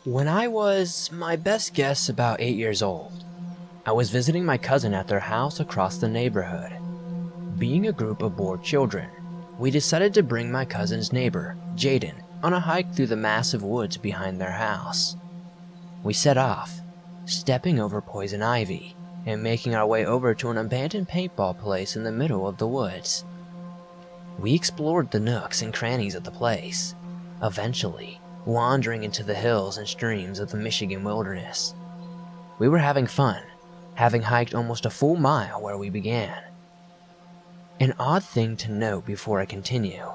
When I was, my best guess, about 8 years old, I was visiting my cousin at their house across the neighborhood. Being a group of bored children, we decided to bring my cousin's neighbor, Jaden, on a hike through the massive woods behind their house. We set off, stepping over poison ivy, and making our way over to an abandoned paintball place in the middle of the woods. We explored the nooks and crannies of the place, eventually wandering into the hills and streams of the Michigan wilderness. We were having fun, having hiked almost a full mile where we began. An odd thing to note before I continue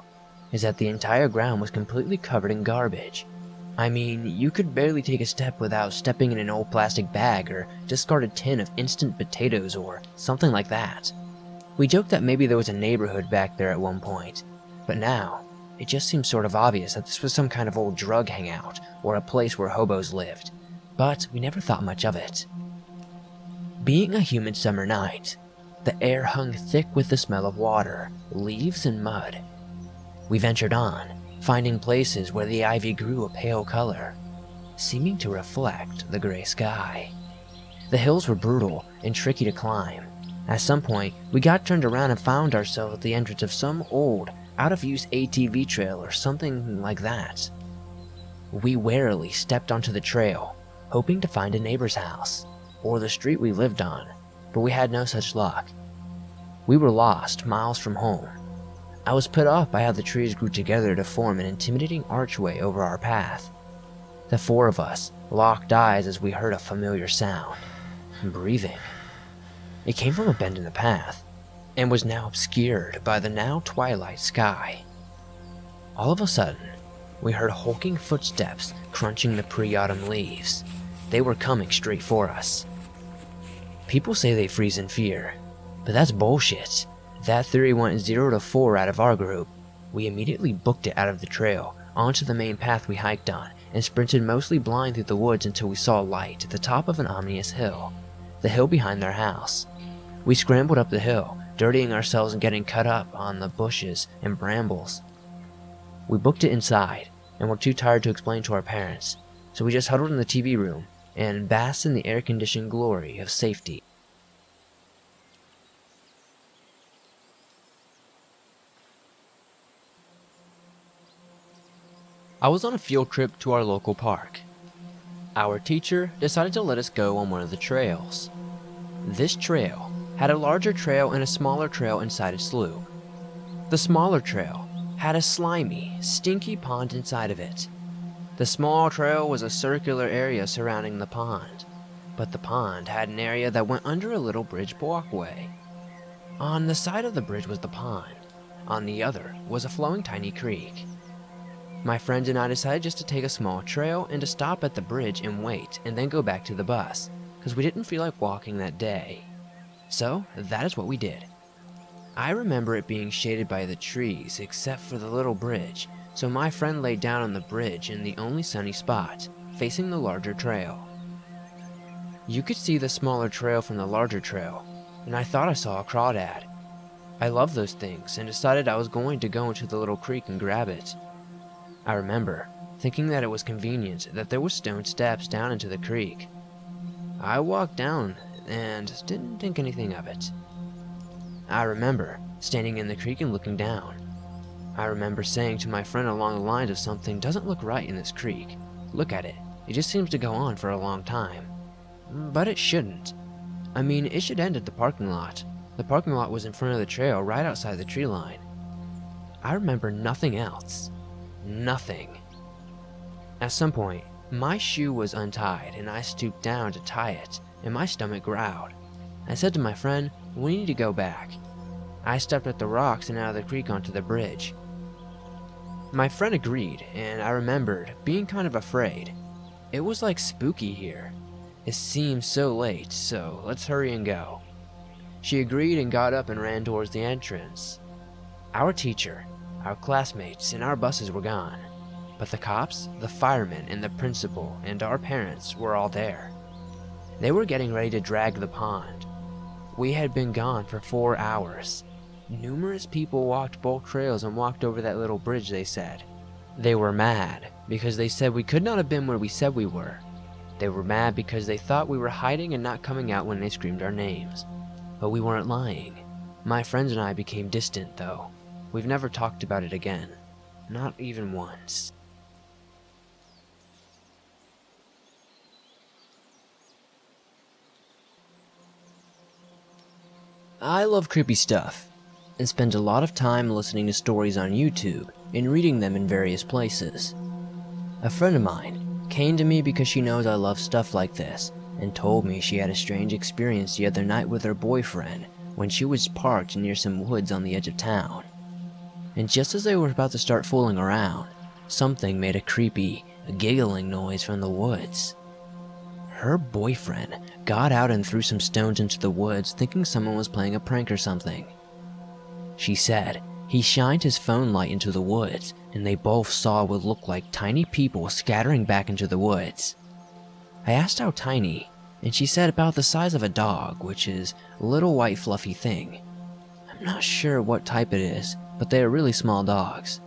is that the entire ground was completely covered in garbage. I mean, you could barely take a step without stepping in an old plastic bag or discarded tin of instant potatoes or something like that. We joked that maybe there was a neighborhood back there at one point, but now it just seems sort of obvious that this was some kind of old drug hangout or a place where hobos lived, but we never thought much of it. Being a humid summer night, the air hung thick with the smell of water, leaves, and mud. We ventured on, finding places where the ivy grew a pale color, seeming to reflect the gray sky. The hills were brutal and tricky to climb. At some point, we got turned around and found ourselves at the entrance of some old, out-of-use ATV trail or something like that. We warily stepped onto the trail, hoping to find a neighbor's house, or the street we lived on, but we had no such luck. We were lost miles from home. I was put off by how the trees grew together to form an intimidating archway over our path. The four of us locked eyes as we heard a familiar sound, breathing. It came from a bend in the path, and was now obscured by the now twilight sky. All of a sudden, we heard hulking footsteps crunching the pre-autumn leaves. They were coming straight for us. People say they freeze in fear, but that's bullshit. That theory went 0 to 4 out of our group. We immediately booked it out of the trail, onto the main path we hiked on, and sprinted mostly blind through the woods until we saw light at the top of an ominous hill, the hill behind their house. We scrambled up the hill, dirtying ourselves and getting cut up on the bushes and brambles. We booked it inside, and were too tired to explain to our parents, so we just huddled in the TV room and basked in the air-conditioned glory of safety. I was on a field trip to our local park. Our teacher decided to let us go on one of the trails. This trail had a larger trail and a smaller trail inside its loop. The smaller trail had a slimy, stinky pond inside of it. The small trail was a circular area surrounding the pond, but the pond had an area that went under a little bridge walkway. On the side of the bridge was the pond. On the other was a flowing tiny creek. My friends and I decided just to take a small trail and to stop at the bridge and wait and then go back to the bus, because we didn't feel like walking that day. So that is what we did. I remember it being shaded by the trees except for the little bridge, so my friend lay down on the bridge in the only sunny spot, facing the larger trail. You could see the smaller trail from the larger trail, and I thought I saw a crawdad. I love those things and decided I was going to go into the little creek and grab it. I remember thinking that it was convenient that there were stone steps down into the creek. I walked down and didn't think anything of it. I remember standing in the creek and looking down. I remember saying to my friend along the lines of something doesn't look right in this creek. Look at it. It just seems to go on for a long time. But it shouldn't. I mean, it should end at the parking lot. The parking lot was in front of the trail right outside the tree line. I remember nothing else. Nothing. At some point, my shoe was untied and I stooped down to tie it, and my stomach growled. I said to my friend, "We need to go back." I stepped at the rocks and out of the creek onto the bridge. My friend agreed, and I remembered being kind of afraid. It was like spooky here. It seemed so late, so let's hurry and go. She agreed and got up and ran towards the entrance. Our teacher, our classmates, and our buses were gone, but the cops, the firemen, and the principal, and our parents were all there. They were getting ready to drag the pond. We had been gone for 4 hours. Numerous people walked both trails and walked over that little bridge, they said. They were mad because they said we could not have been where we said we were. They were mad because they thought we were hiding and not coming out when they screamed our names. But we weren't lying. My friends and I became distant, though. We've never talked about it again. Not even once. I love creepy stuff, and spend a lot of time listening to stories on YouTube and reading them in various places. A friend of mine came to me because she knows I love stuff like this, and told me she had a strange experience the other night with her boyfriend when she was parked near some woods on the edge of town. And just as they were about to start fooling around, something made a creepy, giggling noise from the woods. Her boyfriend got out and threw some stones into the woods, thinking someone was playing a prank or something. She said he shined his phone light into the woods, and they both saw what looked like tiny people scattering back into the woods. I asked how tiny, and she said about the size of a dog, which is a little white fluffy thing. I'm not sure what type it is, but they are really small dogs.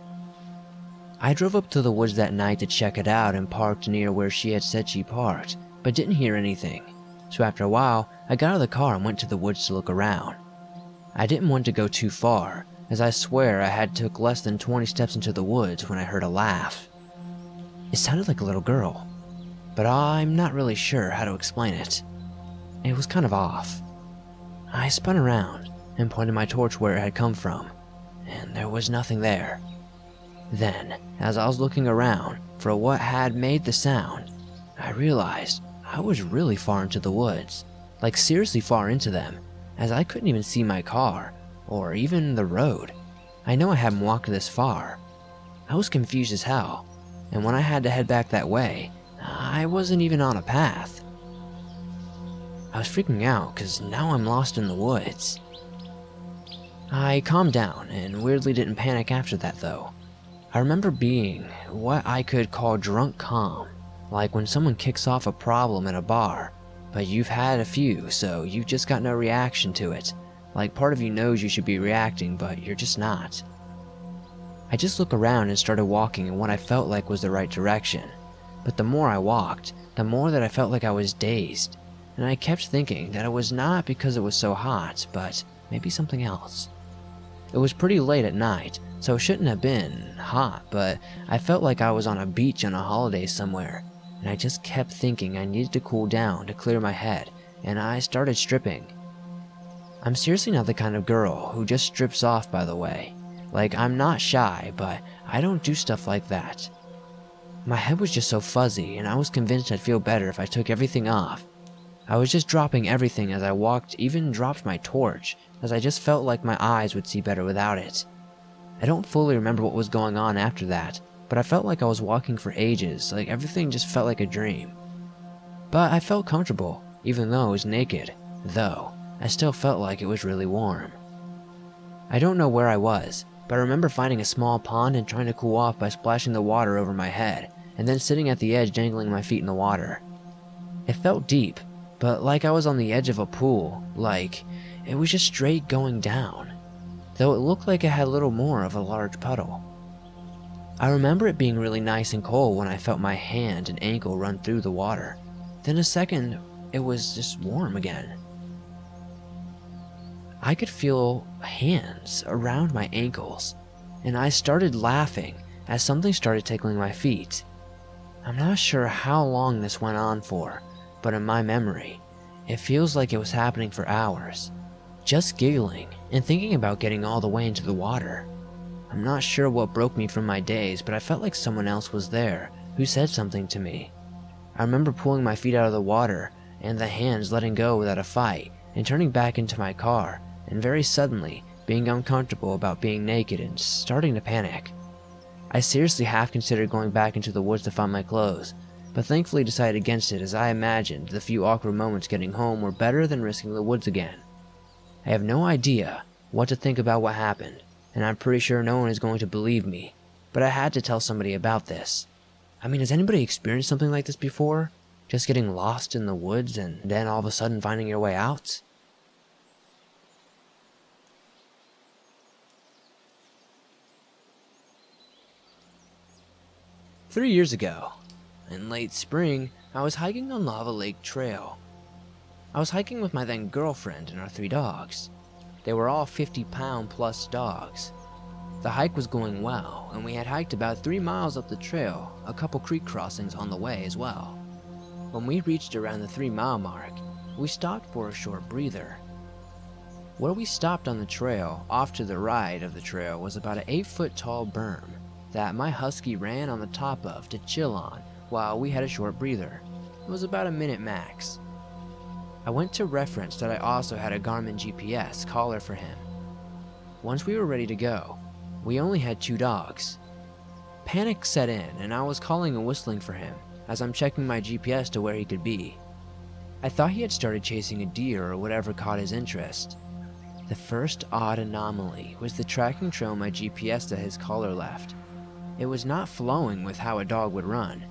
I drove up to the woods that night to check it out and parked near where she had said she parked, but didn't hear anything. So after a while, I got out of the car and went to the woods to look around. I didn't want to go too far, as I swear I had took less than 20 steps into the woods when I heard a laugh. It sounded like a little girl, but I'm not really sure how to explain it. It was kind of off. I spun around and pointed my torch where it had come from, and there was nothing there. Then, as I was looking around for what had made the sound, I realized I was really far into the woods, like seriously far into them, as I couldn't even see my car, or even the road. I know I hadn't walked this far. I was confused as hell, and when I had to head back that way, I wasn't even on a path. I was freaking out because now I'm lost in the woods. I calmed down and weirdly didn't panic after that though. I remember being what I could call drunk calm, like when someone kicks off a problem at a bar, but you've had a few, so you've just got no reaction to it. Like part of you knows you should be reacting, but you're just not. I just looked around and started walking in what I felt like was the right direction. But the more I walked, the more that I felt like I was dazed, and I kept thinking that it was not because it was so hot, but maybe something else. It was pretty late at night, so it shouldn't have been hot, but I felt like I was on a beach on a holiday somewhere, and I just kept thinking I needed to cool down to clear my head, and I started stripping. I'm seriously not the kind of girl who just strips off, by the way. Like, I'm not shy, but I don't do stuff like that. My head was just so fuzzy, and I was convinced I'd feel better if I took everything off. I was just dropping everything as I walked, even dropped my torch, as I just felt like my eyes would see better without it. I don't fully remember what was going on after that, but I felt like I was walking for ages, like everything just felt like a dream. But I felt comfortable, even though I was naked, though I still felt like it was really warm. I don't know where I was, but I remember finding a small pond and trying to cool off by splashing the water over my head, and then sitting at the edge dangling my feet in the water. It felt deep, but like I was on the edge of a pool, like it was just straight going down, though it looked like it had little more of a large puddle. I remember it being really nice and cold when I felt my hand and ankle run through the water. Then a second, it was just warm again. I could feel hands around my ankles, and I started laughing as something started tickling my feet. I'm not sure how long this went on for, but in my memory, it feels like it was happening for hours. Just giggling and thinking about getting all the way into the water. I'm not sure what broke me from my daze, but I felt like someone else was there who said something to me. I remember pulling my feet out of the water and the hands letting go without a fight and turning back into my car, and very suddenly being uncomfortable about being naked and starting to panic. I seriously half considered going back into the woods to find my clothes, but thankfully decided against it as I imagined the few awkward moments getting home were better than risking the woods again. I have no idea what to think about what happened, and I'm pretty sure no one is going to believe me, but I had to tell somebody about this. I mean, has anybody experienced something like this before? Just getting lost in the woods and then all of a sudden finding your way out? 3 years ago, in late spring, I was hiking on Lava Lake Trail. I was hiking with my then girlfriend and our 3 dogs. They were all 50-pound plus dogs. The hike was going well, and we had hiked about 3 miles up the trail, a couple creek crossings on the way as well. When we reached around the 3-mile mark, we stopped for a short breather. Where we stopped on the trail, off to the right of the trail, was about an 8-foot tall berm that my husky ran on the top of to chill on while we had a short breather. It was about a minute max. I went to reference that I also had a Garmin GPS collar for him. Once we were ready to go, we only had 2 dogs. Panic set in and I was calling and whistling for him as I'm checking my GPS to where he could be. I thought he had started chasing a deer or whatever caught his interest. The first odd anomaly was the tracking trail my GPS that his collar left. It was not flowing with how a dog would run.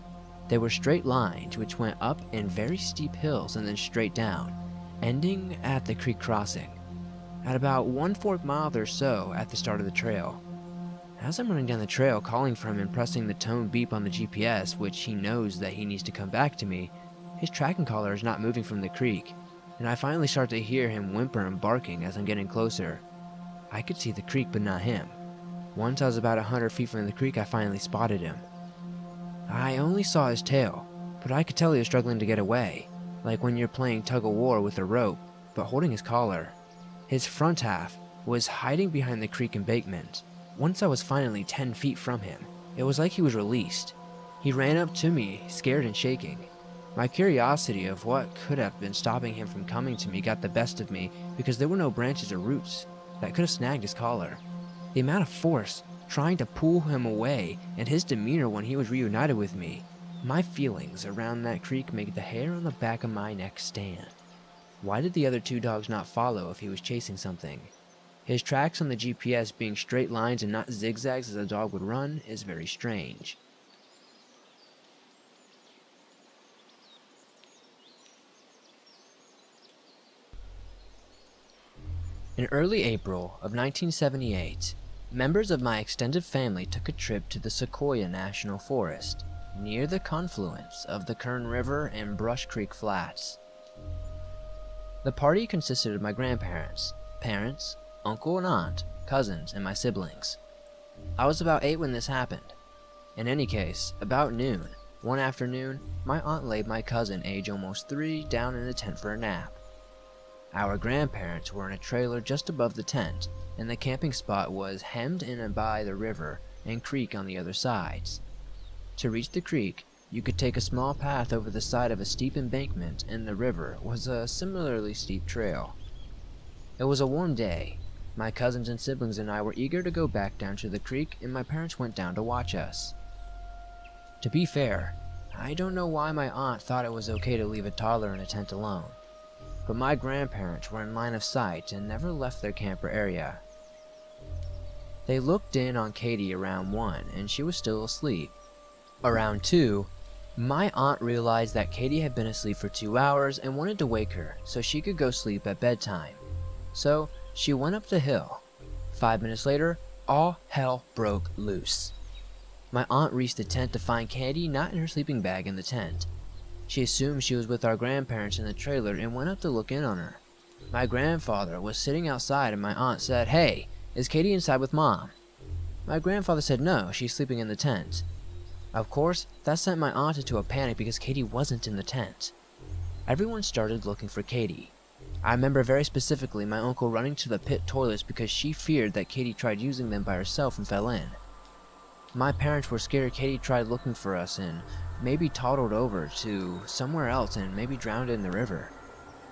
They were straight lines which went up in very steep hills and then straight down, ending at the creek crossing, at about 1/4 mile or so at the start of the trail. As I'm running down the trail calling for him and pressing the tone beep on the GPS, which he knows that he needs to come back to me, his tracking collar is not moving from the creek, and I finally start to hear him whimper and barking as I'm getting closer. I could see the creek but not him. Once I was about 100 feet from the creek, I finally spotted him. I only saw his tail, but I could tell he was struggling to get away, like when you're playing tug-of-war with a rope, but holding his collar. His front half was hiding behind the creek embankment. Once I was finally 10 feet from him, it was like he was released. He ran up to me, scared and shaking. My curiosity of what could have been stopping him from coming to me got the best of me because there were no branches or roots that could have snagged his collar. The amount of force trying to pull him away and his demeanor when he was reunited with me, my feelings around that creek made the hair on the back of my neck stand. Why did the other 2 dogs not follow if he was chasing something? His tracks on the GPS being straight lines and not zigzags as a dog would run is very strange. In early April of 1978, members of my extended family took a trip to the Sequoia National Forest, near the confluence of the Kern River and Brush Creek Flats. The party consisted of my grandparents, parents, uncle and aunt, cousins, and my siblings. I was about 8 when this happened. In any case, about noon, one afternoon, my aunt laid my cousin, age almost 3, down in a tent for a nap. Our grandparents were in a trailer just above the tent, and the camping spot was hemmed in by the river and creek on the other sides. To reach the creek, you could take a small path over the side of a steep embankment, and the river was a similarly steep trail. It was a warm day. My cousins and siblings and I were eager to go back down to the creek, and my parents went down to watch us. To be fair, I don't know why my aunt thought it was okay to leave a toddler in a tent alone, but my grandparents were in line of sight and never left their camper area. They looked in on Katie around 1, and she was still asleep. Around 2, my aunt realized that Katie had been asleep for 2 hours and wanted to wake her so she could go sleep at bedtime. So she went up the hill. 5 minutes later, all hell broke loose. My aunt reached the tent to find Katie not in her sleeping bag in the tent. She assumed she was with our grandparents in the trailer and went up to look in on her. My grandfather was sitting outside and my aunt said, "Hey, is Katie inside with Mom?" My grandfather said no, she's sleeping in the tent. Of course, that sent my aunt into a panic because Katie wasn't in the tent. Everyone started looking for Katie. I remember very specifically my uncle running to the pit toilets because she feared that Katie tried using them by herself and fell in. My parents were scared Katie tried looking for us and maybe toddled over to somewhere else and maybe drowned in the river.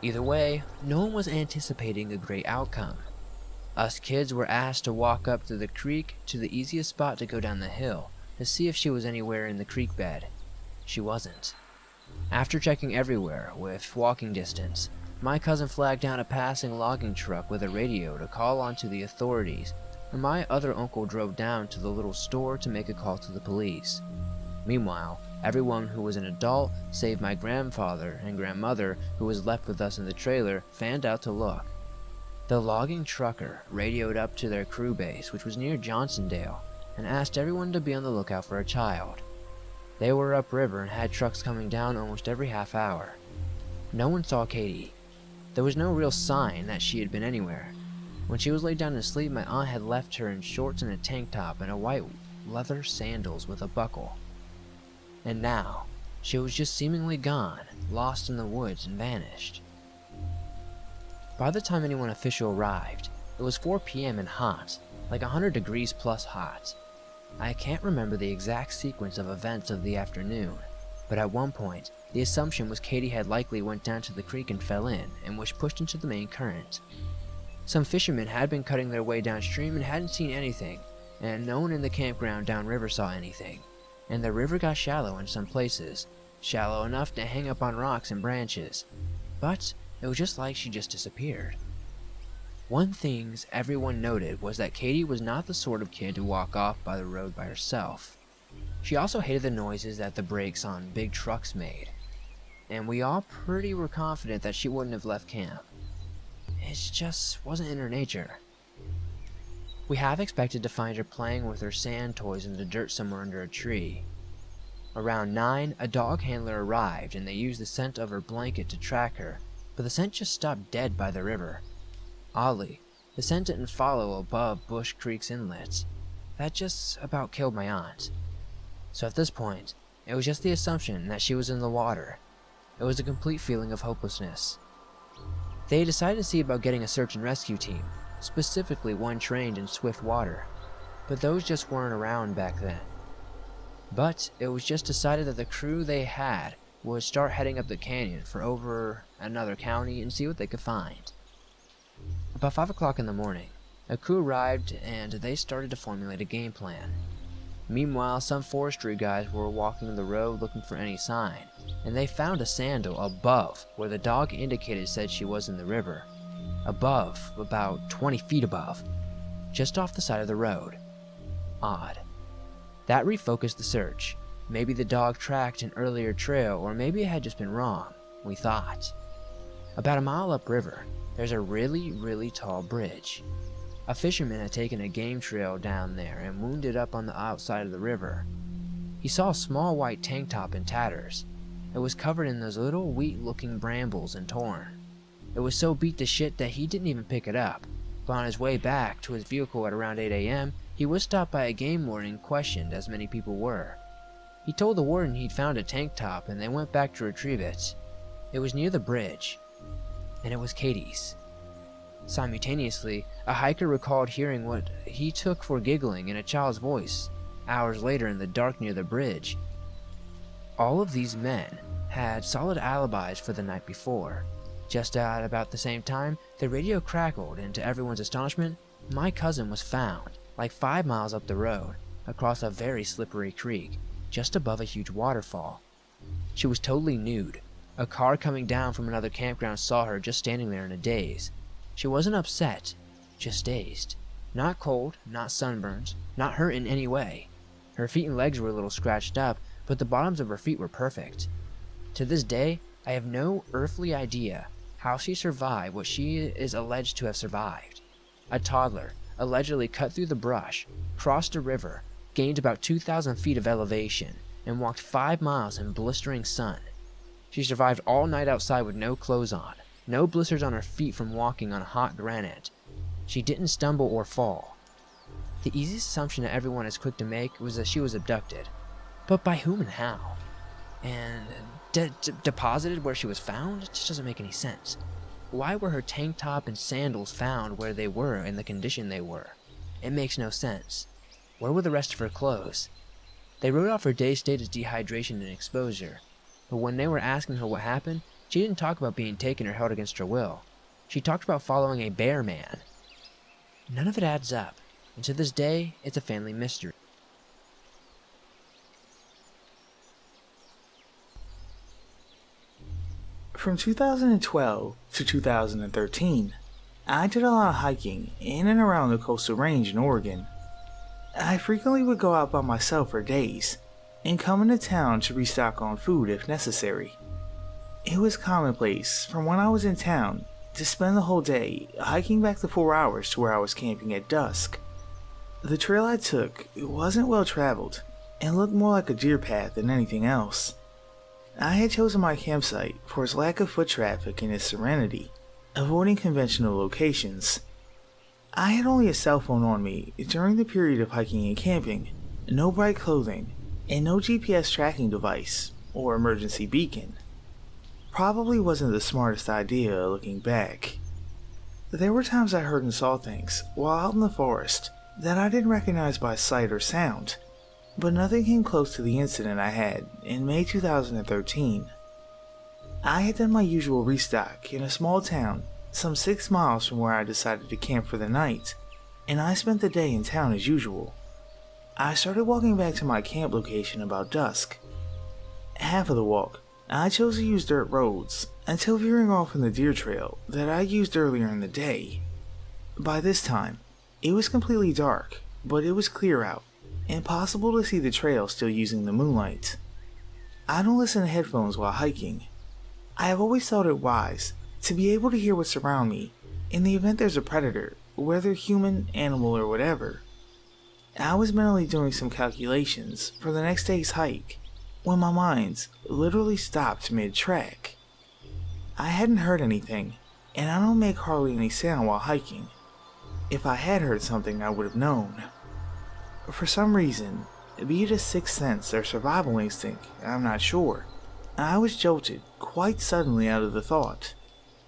Either way, no one was anticipating a great outcome. Us kids were asked to walk up to the creek to the easiest spot to go down the hill to see if she was anywhere in the creek bed. She wasn't. After checking everywhere with walking distance, my cousin flagged down a passing logging truck with a radio to call onto the authorities, and my other uncle drove down to the little store to make a call to the police. Meanwhile, everyone who was an adult, save my grandfather and grandmother who was left with us in the trailer, fanned out to look. The logging trucker radioed up to their crew base, which was near Johnsondale, and asked everyone to be on the lookout for a child. They were upriver and had trucks coming down almost every half hour. No one saw Katie. There was no real sign that she had been anywhere. When she was laid down to sleep, my aunt had left her in shorts and a tank top and a white leather sandals with a buckle. And now, she was just seemingly gone, lost in the woods and vanished. By the time anyone official arrived, it was 4 p.m. and hot, like 100 degrees plus hot. I can't remember the exact sequence of events of the afternoon, but at one point, the assumption was Katie had likely went down to the creek and fell in, and was pushed into the main current. Some fishermen had been cutting their way downstream and hadn't seen anything, and no one in the campground downriver saw anything, and the river got shallow in some places, shallow enough to hang up on rocks and branches, but it was just like she just disappeared. One thing everyone noted was that Katie was not the sort of kid to walk off by the road by herself. She also hated the noises that the brakes on big trucks made, and we all pretty were confident that she wouldn't have left camp. It just wasn't in her nature. We half expected to find her playing with her sand toys in the dirt somewhere under a tree. Around 9, a dog handler arrived and they used the scent of her blanket to track her, but the scent just stopped dead by the river. Oddly, the scent didn't follow above Bush Creek's inlets. That just about killed my aunt. So at this point, it was just the assumption that she was in the water. It was a complete feeling of hopelessness. They decided to see about getting a search and rescue team, specifically one trained in swift water, but those just weren't around back then. But it was just decided that the crew they had would start heading up the canyon for over another county and see what they could find. About 5 o'clock in the morning, a crew arrived and they started to formulate a game plan. Meanwhile, some forestry guys were walking the road looking for any sign, and they found a sandal above where the dog indicated said she was in the river. Above, about 20 feet above, just off the side of the road. Odd. That refocused the search. Maybe the dog tracked an earlier trail, or maybe it had just been wrong, we thought. About a mile upriver, there's a really tall bridge. A fisherman had taken a game trail down there and wounded up on the outside of the river. He saw a small white tank top in tatters. It was covered in those little wheat-looking brambles and torn. It was so beat to shit that he didn't even pick it up, but on his way back to his vehicle at around 8 a.m., he was stopped by a game warden and questioned, as many people were. He told the warden he'd found a tank top and they went back to retrieve it. It was near the bridge, and it was Katie's. Simultaneously, a hiker recalled hearing what he took for giggling in a child's voice, hours later in the dark near the bridge. All of these men had solid alibis for the night before. Just at about the same time, the radio crackled, and to everyone's astonishment, my cousin was found, like 5 miles up the road, across a very slippery creek, just above a huge waterfall. She was totally nude. A car coming down from another campground saw her just standing there in a daze. She wasn't upset, just dazed. Not cold, not sunburned, not hurt in any way. Her feet and legs were a little scratched up, but the bottoms of her feet were perfect. To this day, I have no earthly idea how she survived what she is alleged to have survived. A toddler allegedly cut through the brush, crossed a river, gained about 2,000 feet of elevation, and walked 5 miles in blistering sun. She survived all night outside with no clothes on, no blisters on her feet from walking on hot granite. She didn't stumble or fall. The easiest assumption that everyone is quick to make was that she was abducted. But by whom and how? And deposited where she was found? It just doesn't make any sense. Why were her tank top and sandals found where they were in the condition they were? It makes no sense. Where were the rest of her clothes? They wrote off her day's state as dehydration and exposure, but when they were asking her what happened, she didn't talk about being taken or held against her will. She talked about following a bear man. None of it adds up, and to this day, it's a family mystery. From 2012 to 2013, I did a lot of hiking in and around the coastal range in Oregon. I frequently would go out by myself for days, and come into town to restock on food if necessary. It was commonplace from when I was in town to spend the whole day hiking back the 4 hours to where I was camping at dusk. The trail I took wasn't well traveled, and looked more like a deer path than anything else. I had chosen my campsite for its lack of foot traffic and its serenity, avoiding conventional locations. I had only a cell phone on me during the period of hiking and camping, no bright clothing, and no GPS tracking device or emergency beacon. Probably wasn't the smartest idea looking back. There were times I heard and saw things while out in the forest that I didn't recognize by sight or sound, but nothing came close to the incident I had in May 2013. I had done my usual restock in a small town some 6 miles from where I decided to camp for the night, and I spent the day in town as usual. I started walking back to my camp location about dusk. Half of the walk, I chose to use dirt roads until veering off in the deer trail that I used earlier in the day. By this time, it was completely dark, but it was clear out and possible to see the trail still using the moonlight. I don't listen to headphones while hiking. I have always thought it wise to be able to hear what's around me in the event there's a predator, whether human, animal, or whatever. I was mentally doing some calculations for the next day's hike when my mind literally stopped mid-track. I hadn't heard anything, and I don't make hardly any sound while hiking. If I had heard something, I would have known. For some reason, be it a sixth sense or survival instinct, I'm not sure, I was jolted quite suddenly out of the thought,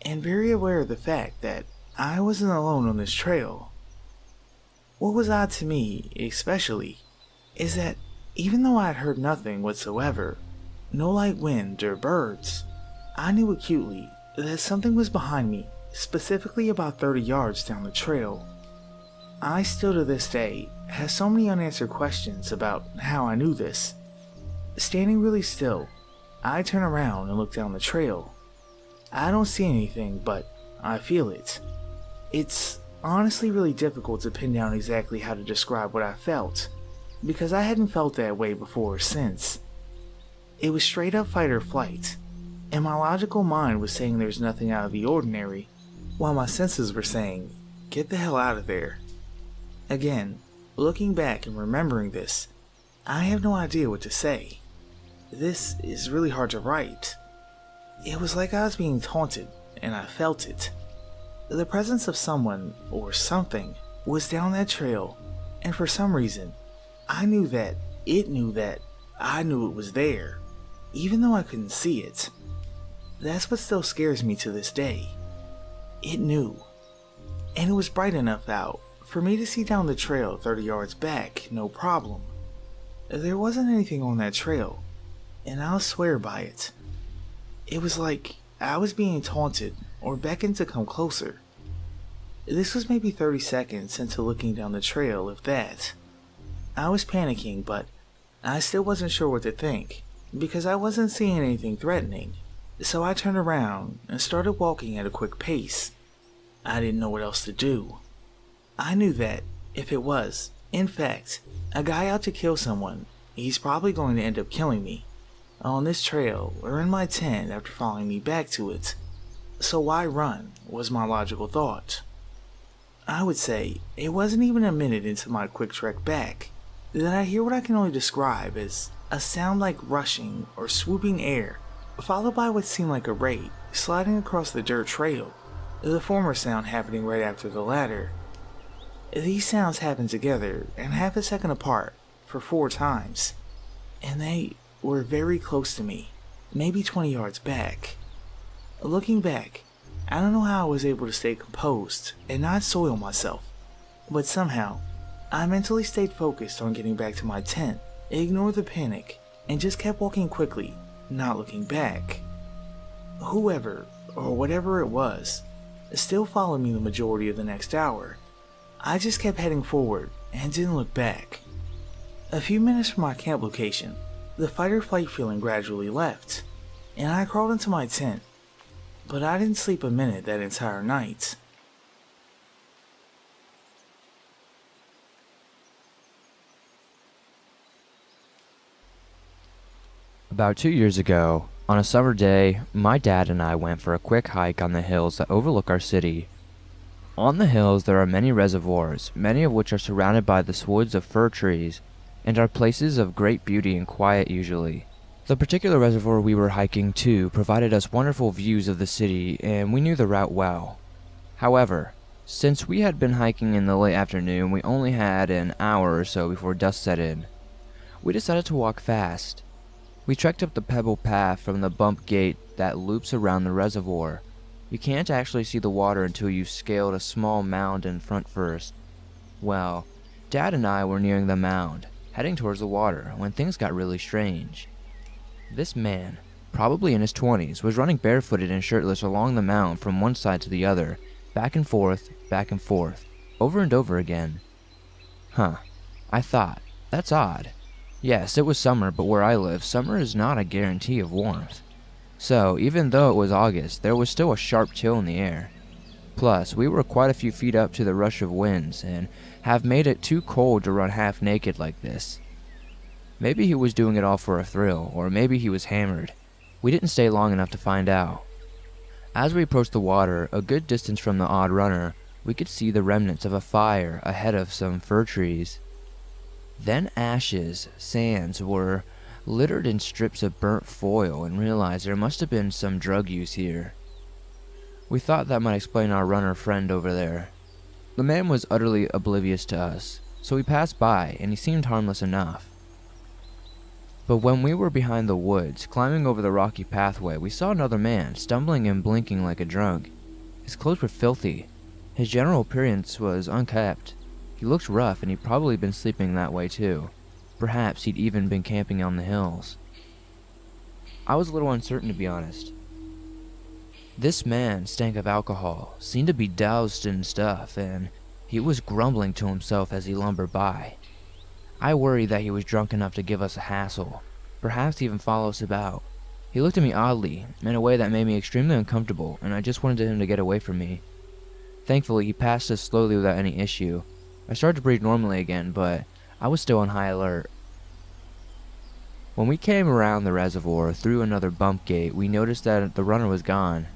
and very aware of the fact that I wasn't alone on this trail. What was odd to me, especially, is that even though I had heard nothing whatsoever, no light wind or birds, I knew acutely that something was behind me, specifically about 30 yards down the trail. I still to this day have so many unanswered questions about how I knew this. Standing really still, I turn around and look down the trail. I don't see anything, but I feel it. It's honestly really difficult to pin down exactly how to describe what I felt, because I hadn't felt that way before or since. It was straight up fight or flight, and my logical mind was saying there's nothing out of the ordinary, while my senses were saying, get the hell out of there. Again, looking back and remembering this, I have no idea what to say. This is really hard to write. It was like I was being taunted, and I felt it. The presence of someone, or something, was down that trail, and for some reason, I knew that it knew that I knew it was there, even though I couldn't see it. That's what still scares me to this day. It knew. And it was bright enough out for me to see down the trail 30 yards back, no problem. There wasn't anything on that trail, and I'll swear by it. It was like I was being taunted or beckoned to come closer. This was maybe 30 seconds into looking down the trail, if that. I was panicking, but I still wasn't sure what to think, because I wasn't seeing anything threatening. So I turned around and started walking at a quick pace. I didn't know what else to do. I knew that, if it was, in fact, a guy out to kill someone, he's probably going to end up killing me, on this trail or in my tent after following me back to it. So why run, was my logical thought. I would say it wasn't even a minute into my quick trek back that I hear what I can only describe as a sound like rushing or swooping air, followed by what seemed like a ray sliding across the dirt trail, the former sound happening right after the latter. These sounds happened together and half a second apart for 4 times, and they were very close to me, maybe 20 yards back. Looking back, I don't know how I was able to stay composed and not soil myself, but somehow, I mentally stayed focused on getting back to my tent, ignored the panic, and just kept walking quickly, not looking back. Whoever, or whatever it was, still followed me the majority of the next hour. I just kept heading forward and didn't look back. A few minutes from my camp location, the fight or flight feeling gradually left, and I crawled into my tent, but I didn't sleep a minute that entire night. About 2 years ago, on a summer day, my dad and I went for a quick hike on the hills that overlook our city. On the hills there are many reservoirs, many of which are surrounded by the woods of fir trees, and are places of great beauty and quiet usually. The particular reservoir we were hiking to provided us wonderful views of the city, and we knew the route well. However, since we had been hiking in the late afternoon, we only had an hour or so before dusk set in. We decided to walk fast. We trekked up the pebble path from the bump gate that loops around the reservoir. You can't actually see the water until you've scaled a small mound in front first. Well, Dad and I were nearing the mound, heading towards the water, when things got really strange. This man, probably in his 20s, was running barefooted and shirtless along the mound from one side to the other, back and forth, over and over again. Huh, I thought, that's odd. Yes, it was summer, but where I live, summer is not a guarantee of warmth. So, even though it was August, there was still a sharp chill in the air. Plus, we were quite a few feet up to the rush of winds, and have made it too cold to run half naked like this. Maybe he was doing it all for a thrill, or maybe he was hammered. We didn't stay long enough to find out. As we approached the water, a good distance from the odd runner, we could see the remnants of a fire ahead of some fir trees. Then ashes, sands were littered in strips of burnt foil, and realized there must have been some drug use here. We thought that might explain our runner friend over there. The man was utterly oblivious to us, so we passed by, and he seemed harmless enough. But when we were behind the woods, climbing over the rocky pathway, we saw another man, stumbling and blinking like a drunk. His clothes were filthy. His general appearance was unkempt. He looked rough, and he'd probably been sleeping that way too. Perhaps he'd even been camping on the hills. I was a little uncertain, to be honest. This man stank of alcohol, seemed to be doused in stuff, and he was grumbling to himself as he lumbered by. I worried that he was drunk enough to give us a hassle, perhaps even follow us about. He looked at me oddly, in a way that made me extremely uncomfortable, and I just wanted him to get away from me. Thankfully, he passed us slowly without any issue. I started to breathe normally again, but I was still on high alert. When we came around the reservoir through another bump gate, we noticed that the runner was gone.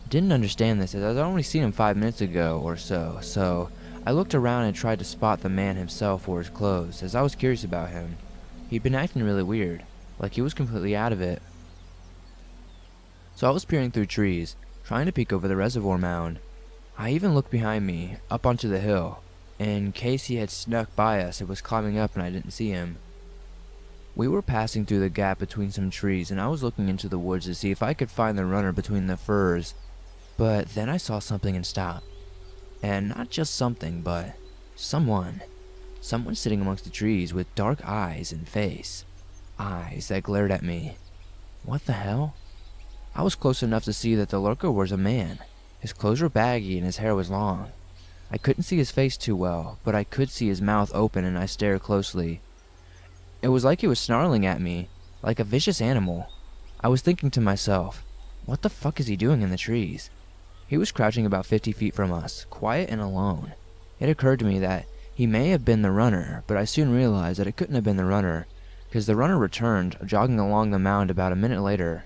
Didn't understand this, as I'd only seen him 5 minutes ago or so I looked around and tried to spot the man himself or his clothes, as I was curious about him. He'd been acting really weird, like he was completely out of it. So I was peering through trees, trying to peek over the reservoir mound. I even looked behind me, up onto the hill, in case he had snuck by us and was climbing up and I didn't see him. We were passing through the gap between some trees, and I was looking into the woods to see if I could find the runner between the firs. But then I saw something and stopped. And not just something, but someone. Someone sitting amongst the trees with dark eyes and face. Eyes that glared at me. What the hell? I was close enough to see that the lurker was a man. His clothes were baggy and his hair was long. I couldn't see his face too well, but I could see his mouth open, and I stared closely. It was like he was snarling at me, like a vicious animal. I was thinking to myself, what the fuck is he doing in the trees? He was crouching about 50 feet from us, quiet and alone. It occurred to me that he may have been the runner, but I soon realized that it couldn't have been the runner, because the runner returned, jogging along the mound about a minute later.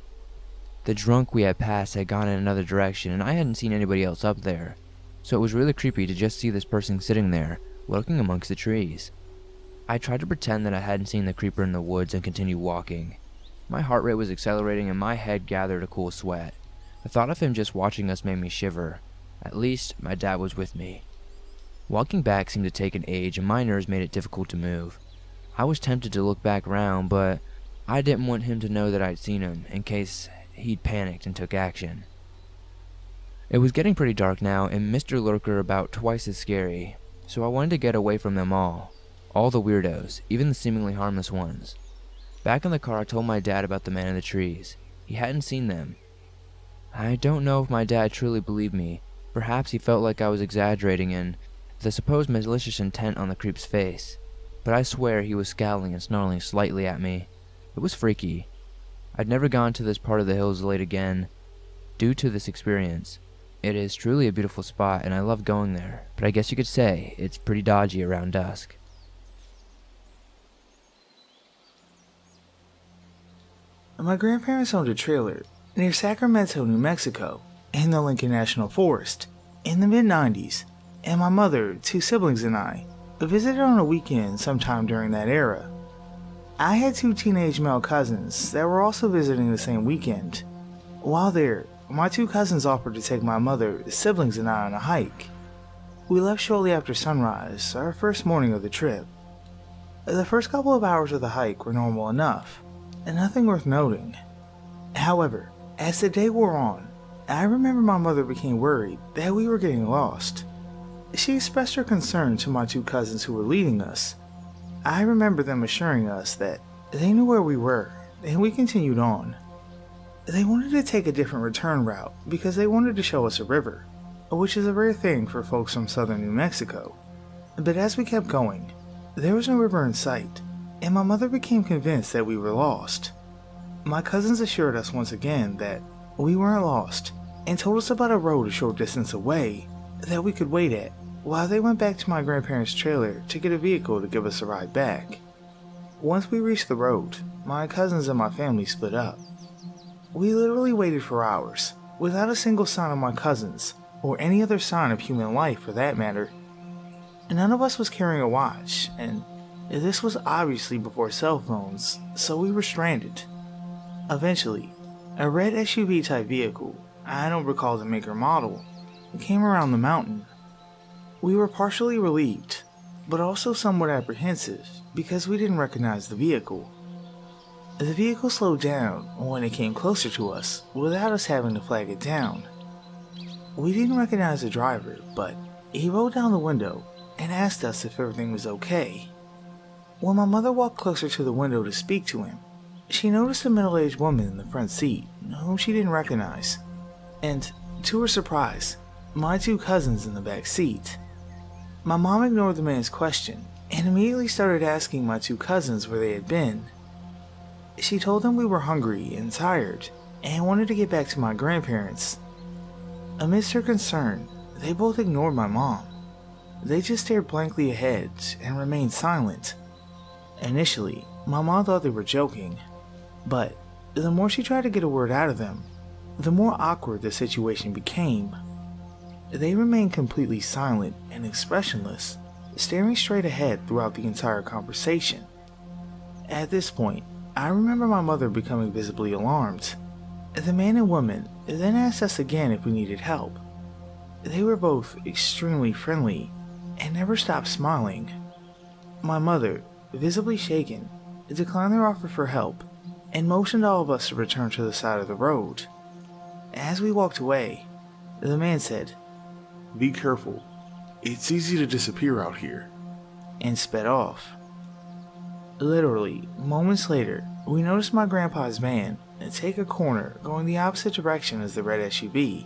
The drunk we had passed had gone in another direction, and I hadn't seen anybody else up there, so it was really creepy to just see this person sitting there, lurking amongst the trees. I tried to pretend that I hadn't seen the creeper in the woods and continued walking. My heart rate was accelerating and my head gathered a cool sweat. The thought of him just watching us made me shiver. At least, my dad was with me. Walking back seemed to take an age, and my nerves made it difficult to move. I was tempted to look back round, but I didn't want him to know that I'd seen him, in case he'd panicked and took action. It was getting pretty dark now, and Mr. Lurker about twice as scary, so I wanted to get away from them all the weirdos, even the seemingly harmless ones. Back in the car, I told my dad about the man in the trees. He hadn't seen them. I don't know if my dad truly believed me. Perhaps he felt like I was exaggerating in the supposed malicious intent on the creep's face, but I swear he was scowling and snarling slightly at me. It was freaky. I'd never gone to this part of the hills late again, due to this experience. It is truly a beautiful spot, and I love going there, but I guess you could say it's pretty dodgy around dusk. My grandparents owned a trailer near Sacramento, New Mexico, in the Lincoln National Forest in the mid-90s, and my mother, 2 siblings, and I visited on a weekend sometime during that era. I had two teenage male cousins that were also visiting the same weekend. While there, my two cousins offered to take my mother, siblings, and I on a hike. We left shortly after sunrise, our first morning of the trip. The first couple of hours of the hike were normal enough, and nothing worth noting. However, as the day wore on, I remember my mother became worried that we were getting lost. She expressed her concern to my two cousins who were leading us. I remember them assuring us that they knew where we were, and we continued on. They wanted to take a different return route because they wanted to show us a river, which is a rare thing for folks from southern New Mexico. But as we kept going, there was no river in sight, and my mother became convinced that we were lost. My cousins assured us once again that we weren't lost, and told us about a road a short distance away that we could wait at while they went back to my grandparents' trailer to get a vehicle to give us a ride back. Once we reached the road, my cousins and my family split up. We literally waited for hours, without a single sign of my cousins, or any other sign of human life for that matter. None of us was carrying a watch, and this was obviously before cell phones, so we were stranded. Eventually, a red SUV type vehicle, I don't recall the make or model, came around the mountain. We were partially relieved, but also somewhat apprehensive because we didn't recognize the vehicle. The vehicle slowed down when it came closer to us without us having to flag it down. We didn't recognize the driver, but he rolled down the window and asked us if everything was okay. When my mother walked closer to the window to speak to him, she noticed a middle-aged woman in the front seat whom she didn't recognize, and, to her surprise, my two cousins in the back seat. My mom ignored the man's question and immediately started asking my two cousins where they had been. She told them we were hungry and tired and wanted to get back to my grandparents. Amidst her concern, they both ignored my mom. They just stared blankly ahead and remained silent. Initially, my mom thought they were joking, but the more she tried to get a word out of them, the more awkward the situation became. They remained completely silent and expressionless, staring straight ahead throughout the entire conversation. At this point, I remember my mother becoming visibly alarmed. The man and woman then asked us again if we needed help. They were both extremely friendly and never stopped smiling. My mother, visibly shaken, declined their offer for help and motioned all of us to return to the side of the road. As we walked away, the man said, "Be careful. It's easy to disappear out here," and sped off. Literally, moments later, we noticed my grandpa's van take a corner going the opposite direction as the red SUV.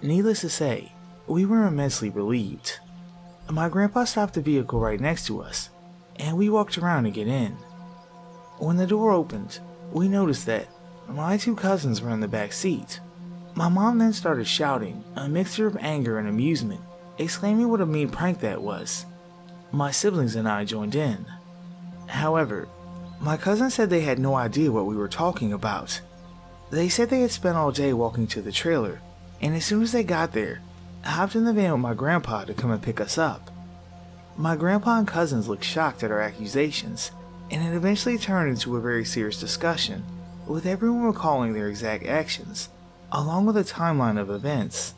Needless to say, we were immensely relieved. My grandpa stopped the vehicle right next to us, and we walked around to get in. When the door opened, we noticed that my two cousins were in the back seat. My mom then started shouting, a mixture of anger and amusement, exclaiming what a mean prank that was. My siblings and I joined in. However, my cousins said they had no idea what we were talking about. They said they had spent all day walking to the trailer, and as soon as they got there, hopped in the van with my grandpa to come and pick us up. My grandpa and cousins looked shocked at our accusations, and it eventually turned into a very serious discussion, with everyone recalling their exact actions, along with a timeline of events.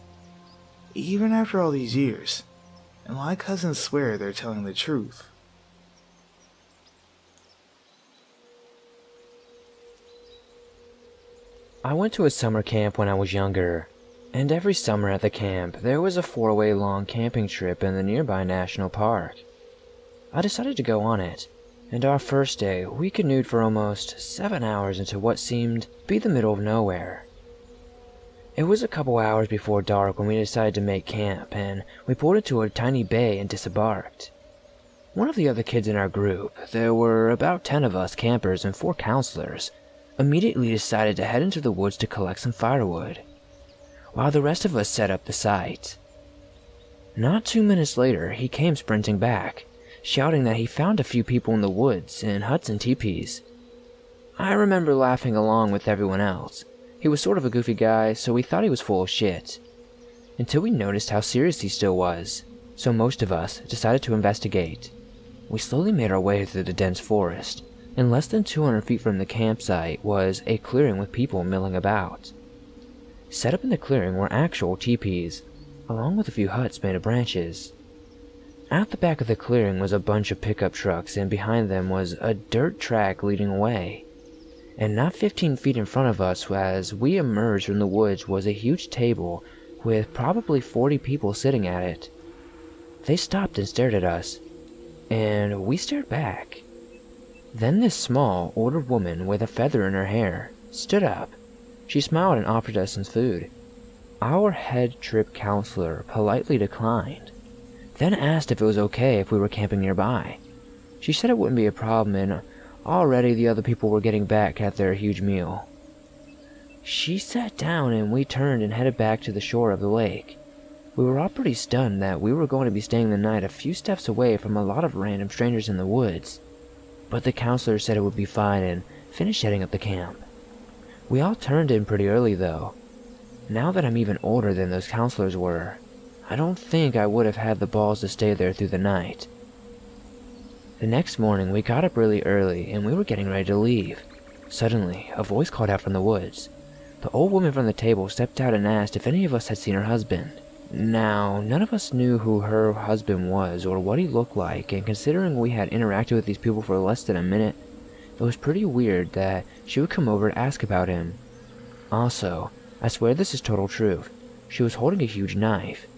Even after all these years, my cousins swear they're telling the truth. I went to a summer camp when I was younger, and every summer at the camp there was a 4-way long camping trip in the nearby national park. I decided to go on it, and our first day we canoed for almost 7 hours into what seemed to be the middle of nowhere. It was a couple hours before dark when we decided to make camp, and we pulled into a tiny bay and disembarked. One of the other kids in our group, there were about 10 of us campers and 4 counselors, immediately decided to head into the woods to collect some firewood, while the rest of us set up the site. Not 2 minutes later, he came sprinting back, shouting that he found a few people in the woods in huts and teepees. I remember laughing along with everyone else. He was sort of a goofy guy, so we thought he was full of shit, until we noticed how serious he still was, so most of us decided to investigate. We slowly made our way through the dense forest, and less than 200 feet from the campsite was a clearing with people milling about. Set up in the clearing were actual teepees, along with a few huts made of branches. Out the back of the clearing was a bunch of pickup trucks, and behind them was a dirt track leading away. And not 15 feet in front of us as we emerged from the woods was a huge table with probably 40 people sitting at it. They stopped and stared at us, and we stared back. Then this small, older woman with a feather in her hair stood up. She smiled and offered us some food. Our head trip counselor politely declined, then asked if it was okay if we were camping nearby. She said it wouldn't be a problem, and already the other people were getting back at their huge meal. She sat down and we turned and headed back to the shore of the lake. We were all pretty stunned that we were going to be staying the night a few steps away from a lot of random strangers in the woods. But the counselor said it would be fine and finished setting up the camp. We all turned in pretty early though. Now that I'm even older than those counselors were, I don't think I would have had the balls to stay there through the night. The next morning we got up really early and we were getting ready to leave. Suddenly, a voice called out from the woods. The old woman from the table stepped out and asked if any of us had seen her husband. Now, none of us knew who her husband was or what he looked like, and considering we had interacted with these people for less than a minute, it was pretty weird that she would come over to ask about him. Also, I swear this is total truth, she was holding a huge knife.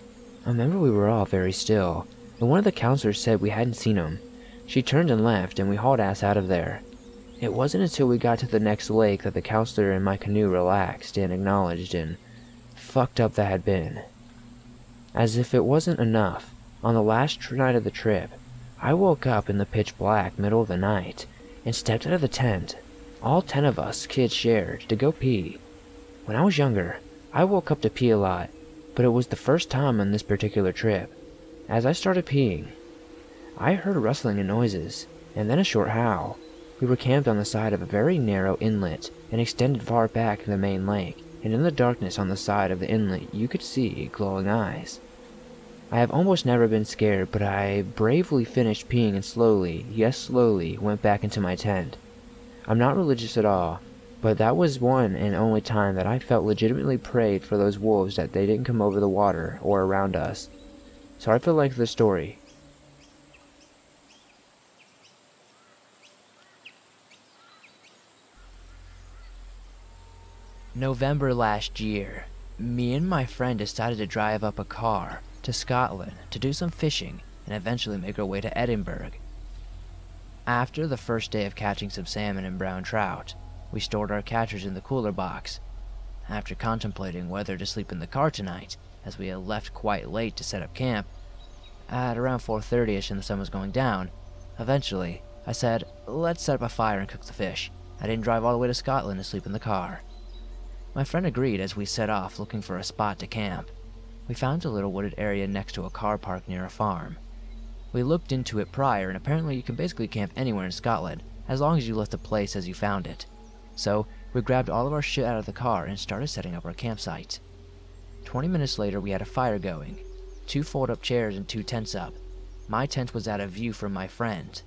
I remember we were all very still, and one of the counselors said we hadn't seen him. She turned and left, and we hauled ass out of there. It wasn't until we got to the next lake that the counselor in my canoe relaxed and acknowledged and fucked up that had been. As if it wasn't enough, on the last night of the trip, I woke up in the pitch black middle of the night and stepped out of the tent. All 10 of us kids shared to go pee. When I was younger, I woke up to pee a lot, but it was the first time on this particular trip. As I started peeing, I heard rustling and noises, and then a short howl. We were camped on the side of a very narrow inlet and extended far back in the main lake, and in the darkness on the side of the inlet you could see glowing eyes. I have almost never been scared, but I bravely finished peeing and slowly, yes slowly, went back into my tent. I'm not religious at all, but that was one and only time that I felt legitimately prayed for those wolves that they didn't come over the water or around us. Sorry for the length of the story. November last year, me and my friend decided to drive up a car to Scotland to do some fishing and eventually make our way to Edinburgh. After the first day of catching some salmon and brown trout, we stored our catchers in the cooler box. After contemplating whether to sleep in the car tonight, as we had left quite late to set up camp, at around 4:30ish and the sun was going down, eventually I said, let's set up a fire and cook the fish. I didn't drive all the way to Scotland to sleep in the car. My friend agreed as we set off looking for a spot to camp. We found a little wooded area next to a car park near a farm. We looked into it prior, and apparently you can basically camp anywhere in Scotland, as long as you left the place as you found it. So, we grabbed all of our shit out of the car and started setting up our campsite. 20 minutes later we had a fire going, 2 fold-up chairs and 2 tents up. My tent was out of view from my friend.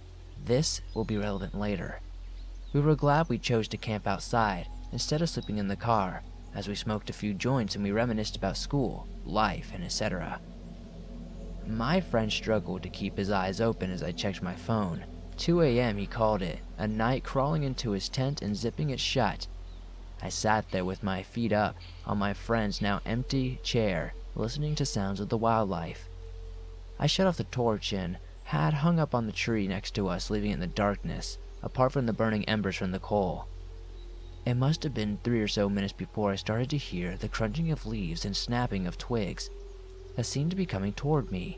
This will be relevant later. We were glad we chose to camp outside instead of sleeping in the car, as we smoked a few joints and we reminisced about school, life, and etc. My friend struggled to keep his eyes open as I checked my phone. 2 a.m. he called it, a night crawling into his tent and zipping it shut. I sat there with my feet up on my friend's now empty chair, listening to sounds of the wildlife. I shut off the torch and had hung up on the tree next to us, leaving it in the darkness, apart from the burning embers from the coal. It must have been 3 or so minutes before I started to hear the crunching of leaves and snapping of twigs that seemed to be coming toward me.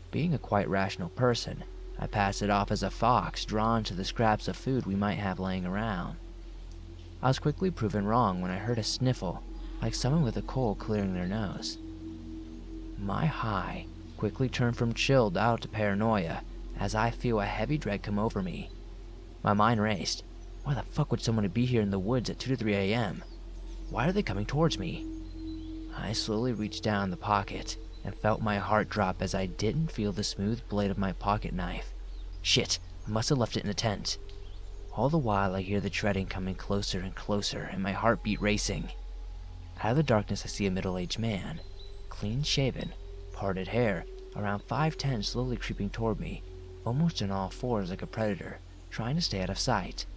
Being a quite rational person, I passed it off as a fox drawn to the scraps of food we might have laying around. I was quickly proven wrong when I heard a sniffle, like someone with a cold clearing their nose. My high quickly turned from chilled out to paranoia as I feel a heavy dread come over me. My mind raced. Why the fuck would someone be here in the woods at 2 to 3 a.m.? Why are they coming towards me? I slowly reached down in the pocket and felt my heart drop as I didn't feel the smooth blade of my pocket knife. Shit, I must have left it in the tent. All the while I hear the treading coming closer and closer and my heartbeat racing. Out of the darkness I see a middle-aged man, clean-shaven, parted hair, around 5'10", slowly creeping toward me, almost on all fours like a predator, trying to stay out of sight.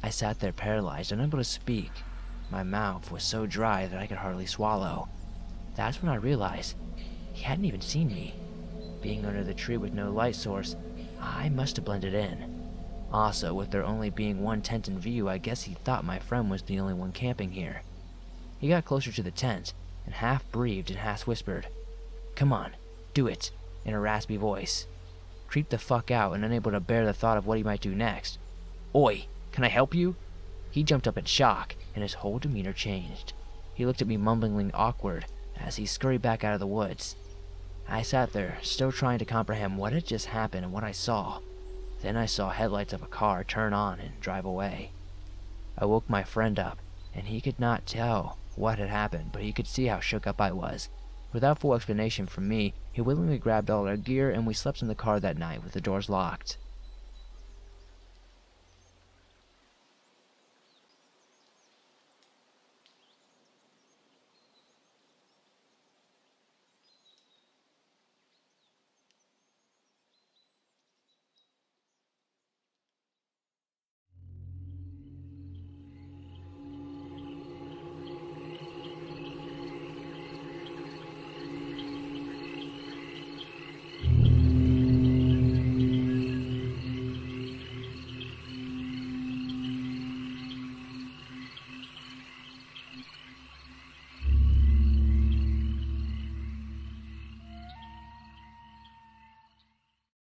I sat there paralyzed, unable to speak. My mouth was so dry that I could hardly swallow. That's when I realized he hadn't even seen me. Being under the tree with no light source, I must have blended in. Also, with there only being one tent in view, I guess he thought my friend was the only one camping here. He got closer to the tent, and half-breathed and half-whispered, "Come on, do it," in a raspy voice. Creeped the fuck out and unable to bear the thought of what he might do next. "Oi, can I help you?" He jumped up in shock, and his whole demeanor changed. He looked at me mumblingly awkward as he scurried back out of the woods. I sat there, still trying to comprehend what had just happened and what I saw. Then I saw headlights of a car turn on and drive away. I woke my friend up, and he could not tell what had happened, but he could see how shook up I was. Without full explanation from me, he willingly grabbed all our gear and we slept in the car that night with the doors locked.